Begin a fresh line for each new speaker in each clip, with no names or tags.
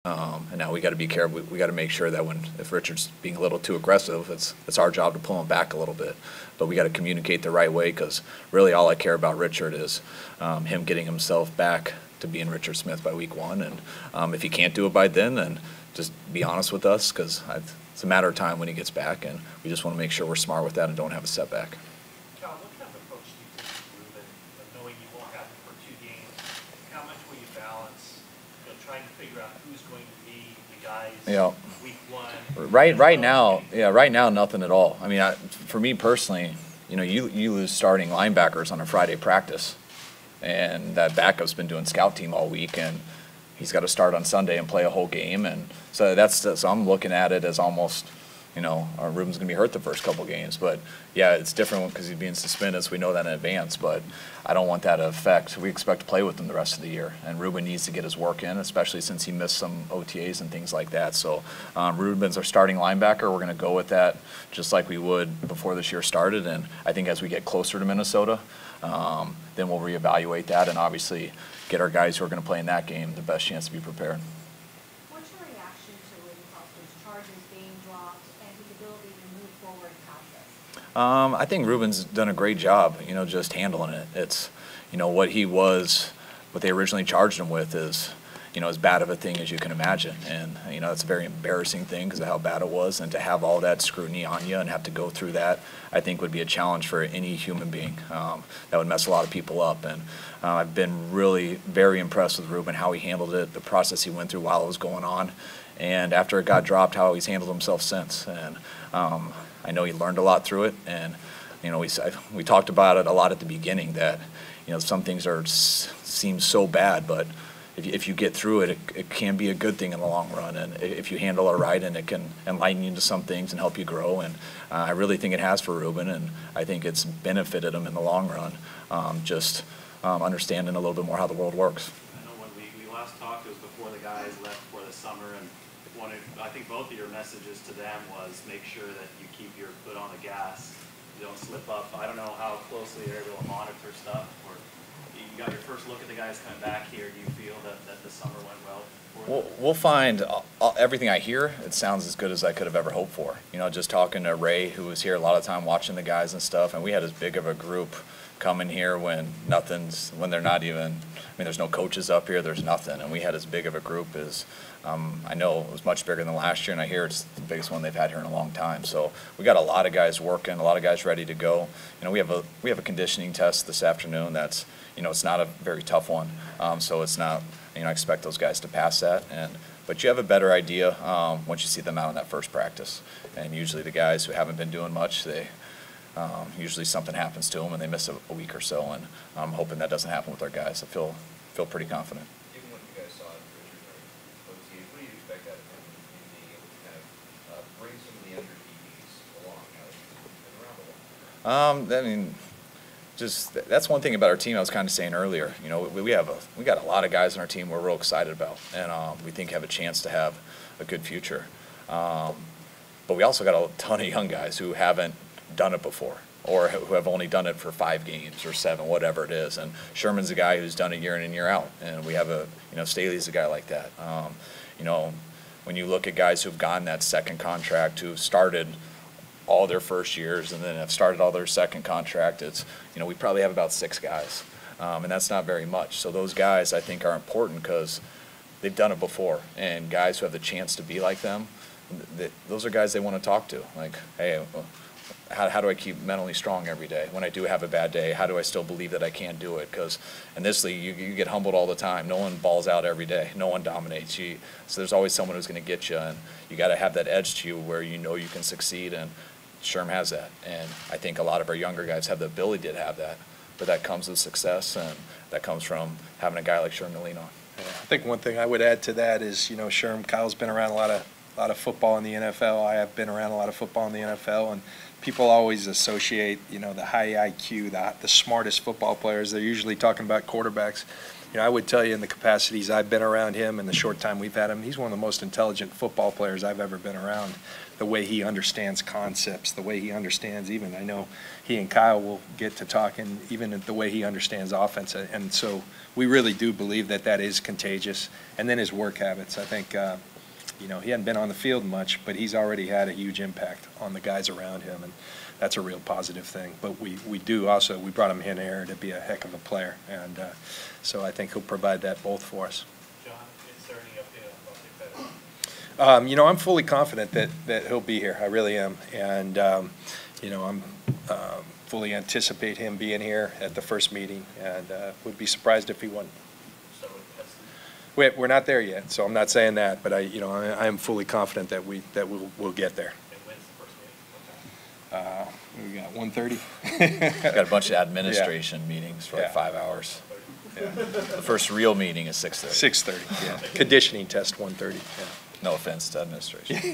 And now we got to be careful. We got to make sure that if Richard's being a little too aggressive, it's our job to pull him back a little bit. But we got to communicate the right way, because really all I care about Richard is him getting himself back to being Richard Smith by week 1. And if he can't do it by then just be honest with us, because it's a matter of time when he gets back, and we just want to make sure we're smart with that and don't have a setback.
John, what kind of approach do you take to Ruben, knowing you won't have him for 2 games? How much will you balance, trying to figure out who's going to be the guys week 1?
Right now, nothing at all. I mean, for me personally, you lose starting linebackers on a Friday practice, and that backup's been doing scout team all week, and he's got to start on Sunday and play a whole game, and so so I'm looking at it as almost, Ruben's going to be hurt the first couple games. But, yeah, it's different because he's being suspended, so we know that in advance. But I don't want that to affect. We expect to play with him the rest of the year. And Ruben needs to get his work in, especially since he missed some OTAs and things like that. So Ruben's our starting linebacker. We're going to go with that just like we would before this year started. And I think as we get closer to Minnesota, then we'll reevaluate that and obviously get our guys who are going to play in that game the best chance to be prepared.
What's your reaction to Ruben Foster's charges being dropped and his ability to move forward past this?
I think Ruben's done a great job, just handling it. It's, what they originally charged him with is, as bad of a thing as you can imagine. And, it's a very embarrassing thing because of how bad it was. And to have all that scrutiny on you and have to go through that, I think would be a challenge for any human being. That would mess a lot of people up. And I've been really very impressed with Ruben, how he handled it, the process he went through while it was going on. And after it got dropped, how he's handled himself since. And I know he learned a lot through it. And, we talked about it a lot at the beginning that, some things seem so bad, but if you get through it, it can be a good thing in the long run. And if you handle it right, and it can enlighten you to some things and help you grow. And I really think it has for Ruben, and I think it's benefited him in the long run, understanding a little bit more how the world works.
I know when we last talked, it was before the guys left for the summer, and I think both of your messages to them was make sure that you keep your foot on the gas, you don't slip up. I don't know how closely you're able to monitor stuff, or you got your first look at the guys coming back here. Do you feel that the summer went well for them?
We'll find everything I hear, it sounds as good as I could have ever hoped for. Just talking to Ray, who was here a lot of time watching the guys and stuff, and we had as big of a group coming here when they're not even, there's no coaches up here, there's nothing, and we had as big of a group as, I know it was much bigger than last year, and I hear it's the biggest one they've had here in a long time. So we got a lot of guys working, a lot of guys ready to go. We have a conditioning test this afternoon that's, it's not a very tough one, so it's not, I expect those guys to pass that. But you have a better idea once you see them out in that first practice. And usually the guys who haven't been doing much, usually something happens to them and they miss a week or so. And I'm hoping that doesn't happen with our guys. I feel pretty confident.
Given what you guys saw in Richard OTA, what do you expect out of him in being able to kind of bring some of the younger DBs along now that he's been around a while?
That's one thing about our team I was kind of saying earlier. We got a lot of guys on our team we're real excited about, and we think have a chance to have a good future. But we also got a ton of young guys who haven't done it before, or who have only done it for 5 games or 7, whatever it is. And Sherman's a guy who's done it year in and year out, and we have Staley's a guy like that. When you look at guys who've gotten that second contract, who've started all their first years and then have started all their second contract, it's, we probably have about 6 guys, and that's not very much. So those guys I think are important because they've done it before, and guys who have the chance to be like them, those are guys they want to talk to. Like, hey, how do I keep mentally strong every day? When I do have a bad day, how do I still believe that I can do it? Because in this league, you get humbled all the time. No one balls out every day. No one dominates you. So there's always someone who's going to get you, and you got to have that edge to you where you know you can succeed, and Sherm has that. And I think a lot of our younger guys have the ability to have that, but that comes with success, and that comes from having a guy like Sherm to lean on.
Yeah, I think one thing I would add to that is, Sherm, Kyle's been around a lot of football in the NFL. I have been around a lot of football in the NFL, and people always associate, the high IQ, the smartest football players. They're usually talking about quarterbacks. I would tell you in the capacities I've been around him and the short time we've had him, he's one of the most intelligent football players I've ever been around. The way he understands concepts, the way he understands even, I know he and Kyle will get to talking, even the way he understands offense. And so we really do believe that that is contagious. And then his work habits, I think, he hadn't been on the field much, but he's already had a huge impact on the guys around him, and that's a real positive thing. But we brought him in here to be a heck of a player, and so I think he'll provide that both for us.
John, is there any update on Buffett?
I'm fully confident that he'll be here. I really am, and I'm fully anticipate him being here at the first meeting, and would be surprised if he wasn't. We're not there yet, so I'm not saying that, but I am fully confident that we'll get there.
And when's the first meeting?
We got 1:30.
Got a bunch of administration meetings for like 5 hours.
Yeah.
The first real meeting is 6:30.
6:30. Yeah. Conditioning test 1:30. Yeah.
No offense to administration.
Kyle,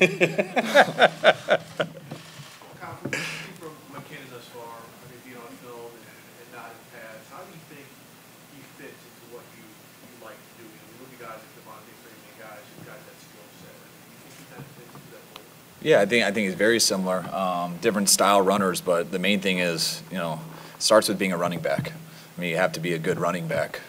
from McKinnon thus far, being on field and not in pads, how do you think he fits into what you like to do? We look at guys like Devontae Freeman, guys who've got that skill set. Do you think he kind of fits into that mold?
Yeah, I think he's very similar. Different style runners, but the main thing is, starts with being a running back. I mean, you have to be a good running back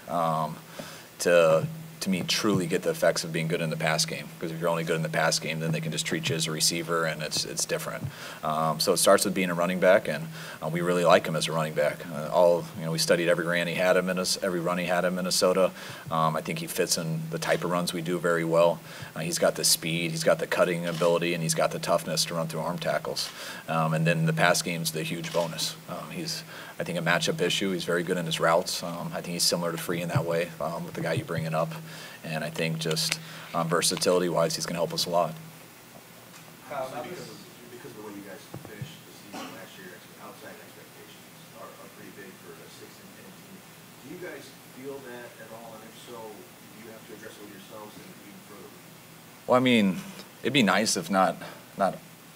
to me truly get the effects of being good in the pass game. Because if you're only good in the pass game, then they can just treat you as a receiver, and it's different. So it starts with being a running back, and we really like him as a running back. We studied every run he had in Minnesota. I think he fits in the type of runs we do very well. He's got the speed, he's got the cutting ability, and he's got the toughness to run through arm tackles. And then the pass game's the huge bonus. He's, I think, a matchup issue. He's very good in his routes. I think he's similar to Free in that way with the guy you bring it up. And I think just versatility-wise, he's going to help us a lot.
Kyle, because of the way you guys finished the season last year, outside expectations are pretty big for a 6-10 team. Do you guys feel that at all? And if so, do you have to address it with yourselves and even further?
Well, I mean, it'd be nice if not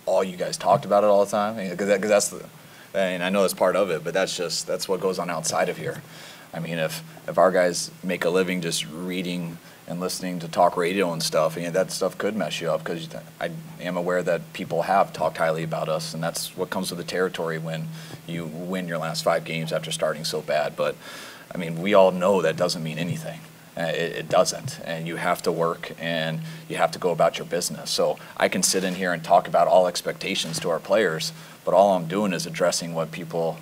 all you guys talked about it all the time, because that's the. And I know that's part of it, but that's what goes on outside of here. I mean, if our guys make a living just reading and listening to talk radio and stuff, that stuff could mess you up, because I am aware that people have talked highly about us, and that's what comes with the territory when you win your last 5 games after starting so bad. But, I mean, we all know that doesn't mean anything. It doesn't, and you have to work and you have to go about your business. So I can sit in here and talk about all expectations to our players, but all I'm doing is addressing what people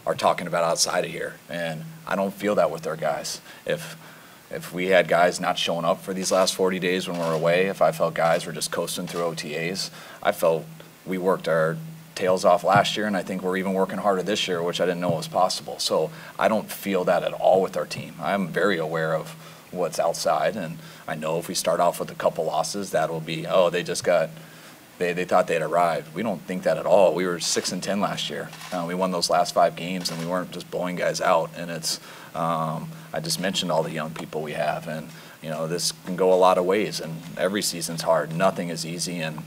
are talking about outside of here, and I don't feel that with our guys. If we had guys not showing up for these last 40 days when we're away, if I felt guys were just coasting through OTAs, I felt we worked our tails off last year, and I think we're even working harder this year, which I didn't know was possible. So I don't feel that at all with our team. I'm very aware of what's outside, and I know if we start off with a couple losses, that'll be, they just got they thought they'd arrived. We don't think that at all. We were 6-10 last year. We won those last 5 games, and we weren't just blowing guys out. And it's I just mentioned all the young people we have, and this can go a lot of ways. And every season's hard. Nothing is easy, and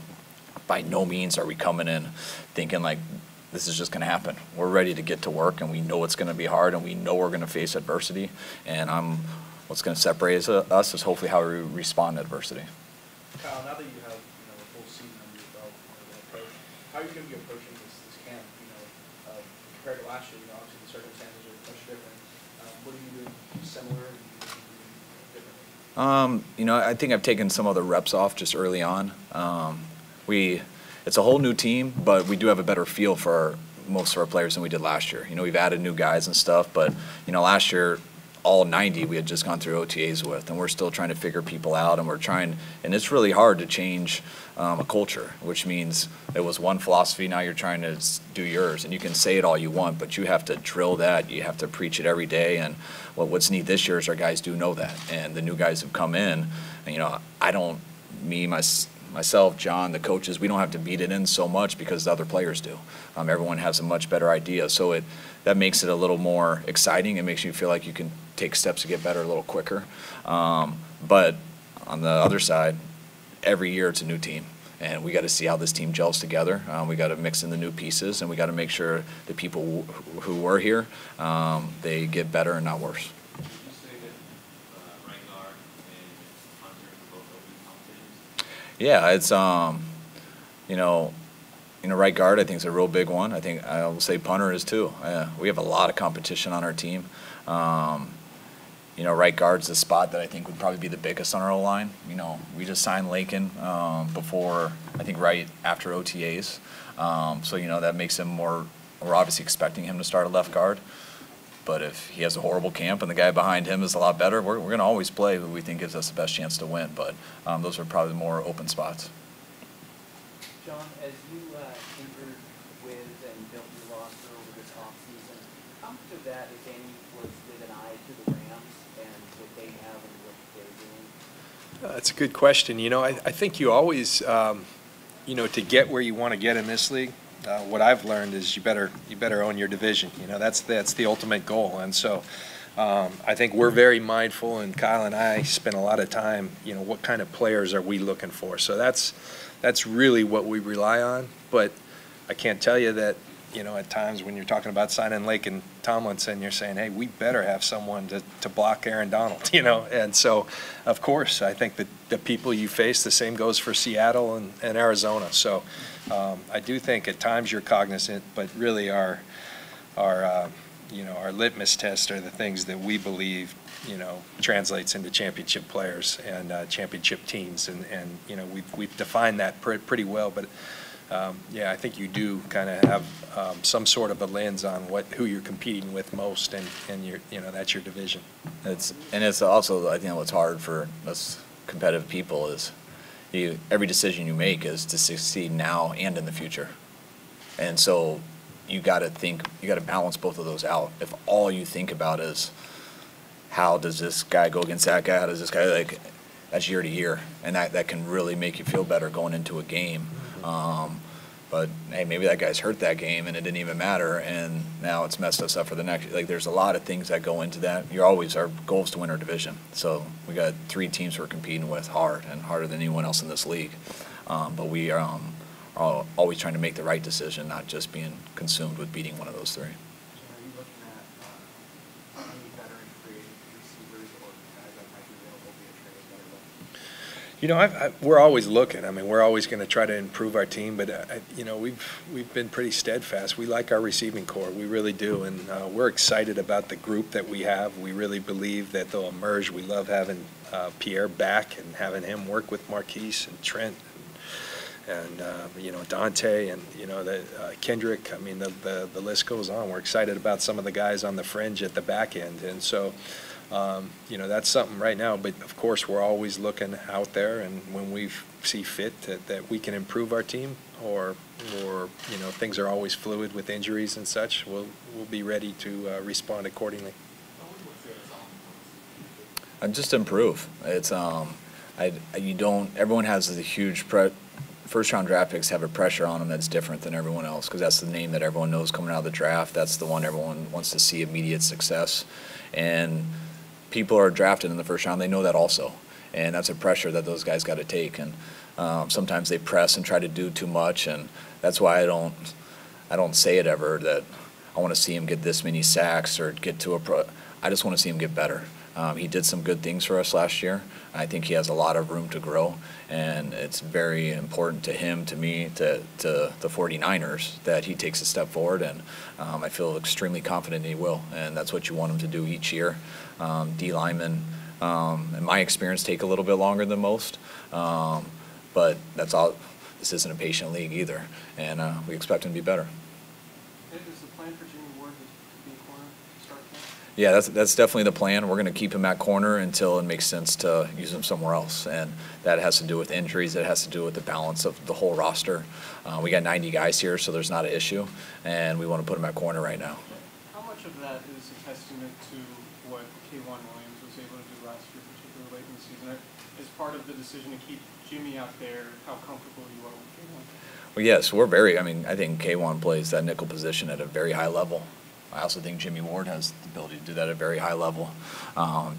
by no means are we coming in thinking like this is just going to happen. We're ready to get to work, and we know it's going to be hard, and we know we're going to face adversity. And what's going to separate us is hopefully how we respond to adversity.
Kyle, now that you have a full season under your belt, approach, how are you going to be approaching this camp? Compared to last year, obviously the circumstances are much different. What are you doing similar and differently?
I think I've taken some of the reps off just early on. It's a whole new team, but we do have a better feel for most of our players than we did last year. We've added new guys and stuff, but last year, all 90 we had just gone through OTAs with, and we're still trying to figure people out, and it's really hard to change a culture, which means it was one philosophy, now you're trying to do yours, and you can say it all you want, but you have to drill that, you have to preach it every day, and what's neat this year is our guys do know that, and the new guys have come in, and myself, John, the coaches, we don't have to beat it in so much because the other players do. Everyone has a much better idea, so that makes it a little more exciting. It makes you feel like you can take steps to get better a little quicker. But on the other side, every year it's a new team, and we got to see how this team gels together. We got to mix in the new pieces, and we got to make sure the people who were here, they get better and not worse.
Would you say that
Yeah, it's right guard I think is a real big one. I think I'll say punter is too. We have a lot of competition on our team. Right guard's the spot that I think would probably be the biggest on our O-line. We just signed Lakin before, I think right after OTAs. So that makes him more. We're obviously expecting him to start at left guard. But if he has a horrible camp and the guy behind him is a lot better, we're going to always play who we think gives us the best chance to win. But those are probably more open spots.
John, as you tinkered with and built your roster over this offseason, how much of that, if any, was with an eye to the Rams and what they have and what they're doing?
That's a good question. I think you always, to get where you want to get in this league, what I've learned is you better own your division. That's the ultimate goal. And so I think we're very mindful, and Kyle and I spend a lot of time, what kind of players are we looking for? So that's really what we rely on. But I can't tell you that, at times when you're talking about signing Lake and Tomlinson, you're saying, hey, we better have someone to block Aaron Donald, And so, of course, I think that the people you face, the same goes for Seattle and Arizona. So I do think at times you're cognizant, but really our litmus test are the things that we believe, translates into championship players and championship teams. And we've defined that pretty well. But I think you do kind of have some sort of a lens on who you're competing with most, and that's your division.
It's also, I think what's hard for us competitive people is every decision you make is to succeed now and in the future. And so you got to balance both of those out. If all you think about is how does this guy go against that guy, how does this guy, that's year to year, and that can really make you feel better going into a game. But hey, maybe that guy's hurt that game and it didn't even matter, and now it's messed us up for the next. There's a lot of things that go into that. Our goal is to win our division. So we got 3 teams we're competing with hard, and harder than anyone else in this league. But we are always trying to make the right decision, not just being consumed with beating one of those 3.
So are you looking at any veteran free receivers or guys that might be available via trade that are looking?
We're always looking. I mean, we're always going to try to improve our team, but we've been pretty steadfast. We like our receiving core, we really do, and we're excited about the group that we have. We really believe that they'll emerge. We love having Pierre back and having him work with Marquise and Trent and Dante and Kendrick. I mean, the list goes on. We're excited about some of the guys on the fringe at the back end, and so. That's something right now, but of course we're always looking out there, and when we see fit that we can improve our team, or things are always fluid with injuries and such, we'll be ready to respond accordingly.
Just improve. It's everyone has a huge first round draft picks have a pressure on them that's different than everyone else, because that's the name that everyone knows coming out of the draft. That's the one everyone wants to see immediate success, and people are drafted in the first round, they know that also, and that's a pressure that those guys got to take, and sometimes they press and try to do too much, and that's why I don't say it ever that I want to see him get this many sacks or get to a pro. I just want to see him get better. He did some good things for us last year. I think he has a lot of room to grow, and it's very important to him, to me, to the 49ers that he takes a step forward, and I feel extremely confident he will, and that's what you want him to do each year. D linemen, in my experience, take a little bit longer than most, but that's all. This isn't a patient league either, and we expect him to be better.
Is the plan for Jimmy Ward to be a corner to start camp?
Yeah, that's definitely the plan. We're going to keep him at corner until it makes sense to use him somewhere else, and that has to do with injuries. It has to do with the balance of the whole roster. We got 90 guys here, so there's not an issue, and we want to put him at corner right now.
How much of that is a testament to what K1 Williams was able to do last year, particularly late in the season? As part of the decision to keep Jimmy out there, how comfortable you are with K1?
Well, yes, I think K1 plays that nickel position at a very high level. I also think Jimmy Ward has the ability to do that at a very high level.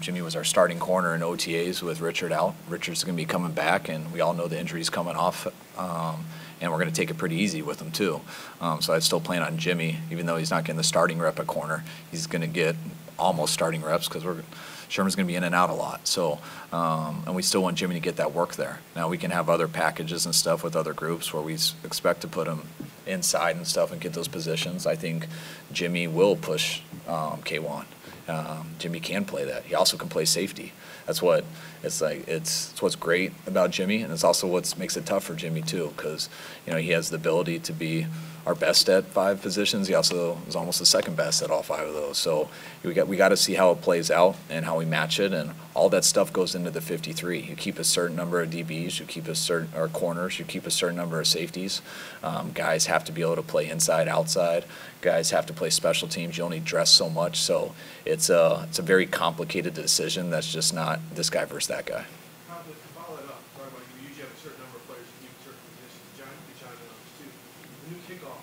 Jimmy was our starting corner in OTAs with Richard out. Richard's going to be coming back, and we all know the injury's coming off, and we're going to take it pretty easy with him too. So I'd still plan on Jimmy, even though he's not getting the starting rep at corner. He's going to get almost starting reps because Sherman's going to be in and out a lot. So, and we still want Jimmy to get that work there. Now we can have other packages and stuff with other groups where we expect to put him inside and stuff and get those positions. I think Jimmy will push K1. Jimmy can play that. He also can play safety. That's what it's like. It's what's great about Jimmy, and it's also what makes it tough for Jimmy too, because he has the ability to be our best at 5 positions. He also is almost the second best at all 5 of those. So we got to see how it plays out and how we match it, and all that stuff goes into the 53. You keep a certain number of DBs, you keep a certain or corners, you keep a certain number of safeties. Guys have to be able to play inside, outside. Guys have to play special teams. You only dress so much, so it's a very complicated decision. That's just not this guy versus that guy.
To follow it up, talk about you usually have a certain number of players you keep in certain positions. John, you can chime in on this too. The new kickoff,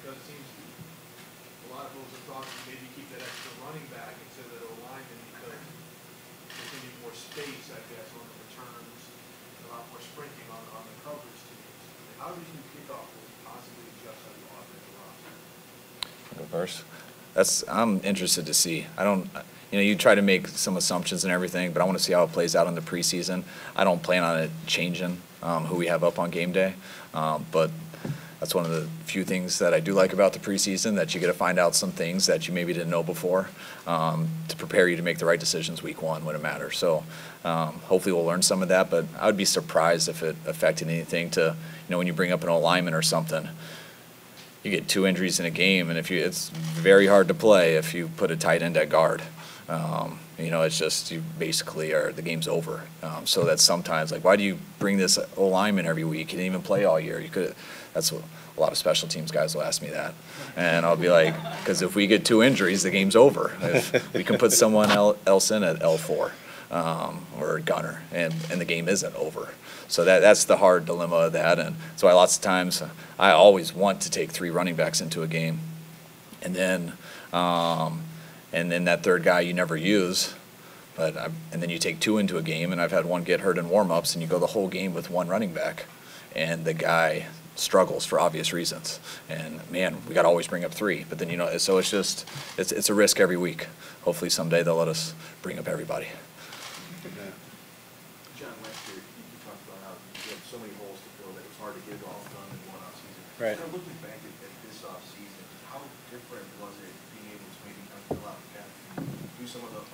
because it seems a lot of folks are talking maybe keep that extra running back instead of that O-lineman because there's going to be more space, I guess, on the returns, and a lot more sprinting on the coverage teams. How does new kickoff possibly adjust how you operate the roster?
Go first. I'm interested to see. I don't. You try to make some assumptions and everything, but I want to see how it plays out in the preseason. I don't plan on it changing who we have up on game day, but that's one of the few things that I do like about the preseason, that you get to find out some things that you maybe didn't know before to prepare you to make the right decisions week 1 when it matters. So hopefully we'll learn some of that, but I would be surprised if it affected anything to, when you bring up an alignment or something. You get 2 injuries in a game, and it's very hard to play if you put a tight end at guard. It's just you basically the game's over. So that's sometimes like, why do you bring this O-lineman every week? You didn't even play all year. You could. That's what a lot of special teams guys will ask me that, and I'll be like, because if we get 2 injuries, the game's over. If we can put someone else in at L4 or gunner, and the game isn't over. So that's the hard dilemma of that, and that's why lots of times I always want to take 3 running backs into a game, and then that third guy you never use, and then you take 2 into a game, and I've had one get hurt in warm-ups, and you go the whole game with 1 running back, and the guy struggles for obvious reasons, and man, we got to always bring up 3. But then so it's just it's a risk every week. Hopefully someday they'll let us bring up everybody.
John, last year you talked about how you had so many holes to fill that it's hard to get it all done in one off season.
Right.
So looking back at this off season, how different was it being able to maybe kind of fill out the cap, do some of those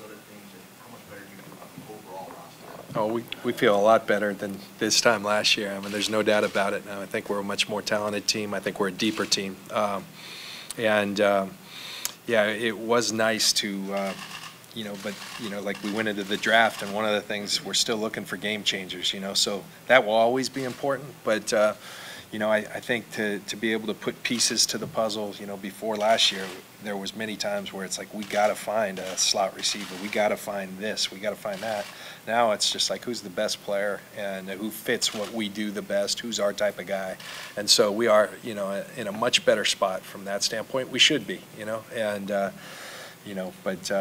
other things, and how much better you do about the overall roster?
Oh, we feel a lot better than this time last year. I mean, there's no doubt about it. I think we're a much more talented team. I think we're a deeper team. Yeah, it was nice to, like we went into the draft, and one of the things, we're still looking for game changers, so that will always be important. But, I think to be able to put pieces to the puzzle, before last year, there was many times where it's like, we got to find a slot receiver. We got to find this. We got to find that. Now it's just like, who's the best player and who fits what we do the best, who's our type of guy. And so we are, in a much better spot from that standpoint. We should be, but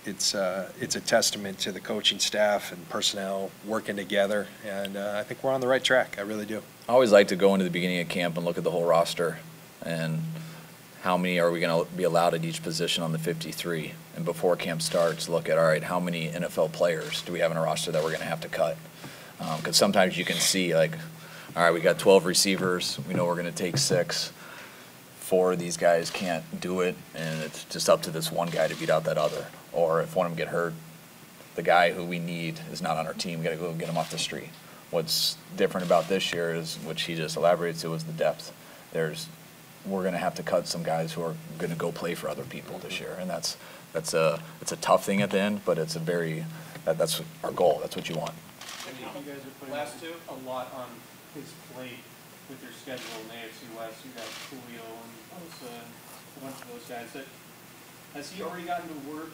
it's a testament to the coaching staff and personnel working together, and I think we're on the right track. I really do.
I always like to go into the beginning of camp and look at the whole roster and how many are we going to be allowed at each position on the 53. And before camp starts, look at, all right, how many NFL players do we have in a roster that we're going to have to cut? Because sometimes you can see, like, all right, we got 12 receivers. We know we're going to take 6. 4 of these guys can't do it, and it's just up to this one guy to beat out that other. Or if one of them get hurt, the guy who we need is not on our team. We got to go get him off the street. What's different about this year is, which he just elaborated to, is the depth. We're going to have to cut some guys who are going to go play for other people this year, and it's a tough thing at the end, but it's that's our goal. That's what you want.
And you guys are putting a lot on his plate with your schedule in the AFC West. You got Julio and Bosa and a bunch of those guys. Has he already gotten to work,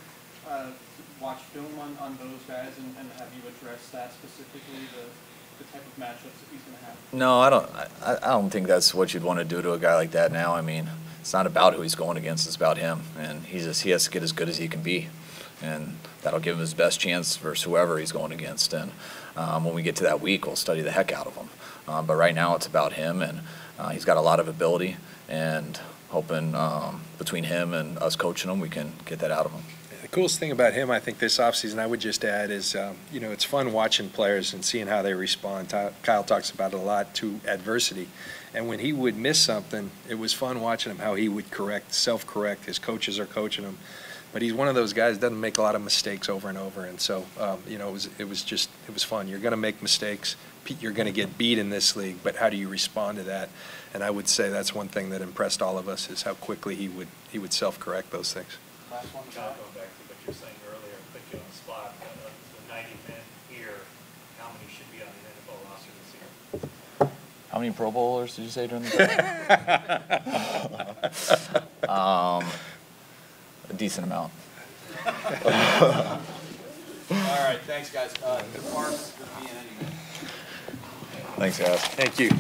watch film on those guys, and have you addressed that specifically, the type of matchups that he's going to have?
No, I don't think that's what you'd want to do to a guy like that now. I mean, it's not about who he's going against, it's about him, and he has to get as good as he can be, and that'll give him his best chance versus whoever he's going against. And when we get to that week, we'll study the heck out of him. But right now it's about him, and he's got a lot of ability, and hoping between him and us coaching him, we can get that out of him.
The coolest thing about him, I think, this offseason, I would just add is, you know, it's fun watching players and seeing how they respond. Kyle talks about it a lot, to adversity. And when he would miss something, it was fun watching him, how he would self-correct. His coaches are coaching him. But he's one of those guys that doesn't make a lot of mistakes over and over. And so, you know, it was fun. You're going to make mistakes. You're going to get beat in this league, but how do you respond to that? And I would say that's one thing that impressed all of us, is how quickly he would self-correct those things.
Last one, John, going back to what you were saying earlier, put you on the spot, the 90 men here, how many should be on the NFL roster this year?
How many Pro Bowlers did you say during the game? A decent amount.
All right, thanks, guys. The Parks will be in anyway.
Thanks, guys.
Thank you.